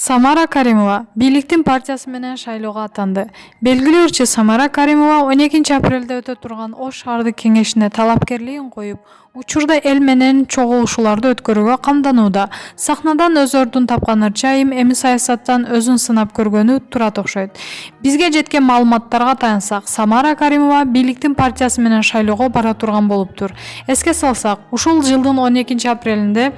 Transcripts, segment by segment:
Самара Каримова бийликтин партиясы менен шайлоого аттанды. Белгилүүчү Самара Каримова 12 апрелде өтө турган Ош шаардык кеңешине талапкерлигин коюп, учурда эл менен чогулушууларды өткөрүүгө камданууда. Сахнадан өз ордун тапкан ырчайым эми саясаттан өзүн сынап көргөнү турат окшойт. Бизге жеткен маалыматтарга таянсак, Самара Каримова бийликтин партиясы менен шайлоого бара турган болуптур. Эске салсак, ушул жылдын 12 апрелинде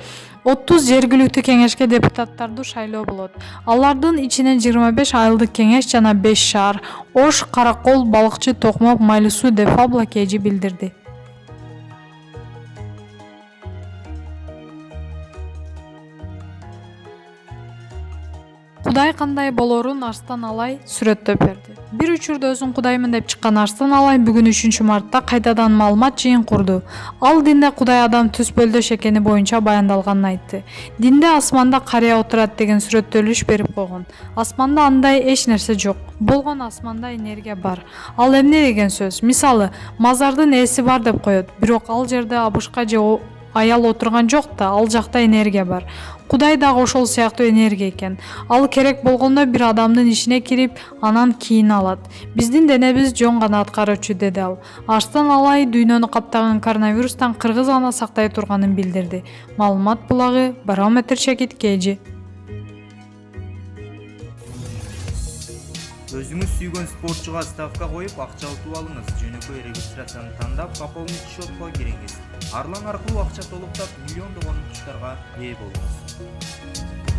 30 жергиликтүү кеңешке депутаттарды шайлоо болот. Алардын ичинен 25 айылдык кеңеш жана 5 шаар Ош, Каракол, Балыкчы, Токмок, Майлуу суу деп Фабла Кежи билдирди. Кудай кандай болорун Арстан Алай сүрөттөп берди. Бир учурда өзүн кудаймын деп чыккан Арстан Алай бүгүн 3-мартта кайтадан маалымат жыйын курду. Ал динде Кудай адам түз бөлдөш экени боюнча баяндалганын айтты. Динде асманда карыя отурат деген сүрөттөлүш берип койгон. Асманда андай эч нерсе жок. Болгон асманда энергия бар. Ал эмне деген сөз? Мисалы, мазардын ээси бар деп коет, бирок ал жерде абышка же аял отурган жок да, ал жакта энергия бар. Кудай дагы ошол сыяктуу энергия экен. Ал керек болгондо бир адамдын ичине кирип, анан кийин алат. Биздин денебиз жөн гана аткаруучу, деди ал. Арстан Алай дүйнөнү каптаган коронавирустан кыргыз гана сактай турганын билдирди. Маалымат булагы Барометр Чекит Кежи. Өзүңүз сүйгөн спортчуга ставка коюп, акча утуп алыңыз. Жөнөкөй регистрацияны тандап, пополнить счетко кириңиз. Арлан аркылуу акча толуктап, миллиондогон утуштарга ээ болуңуз.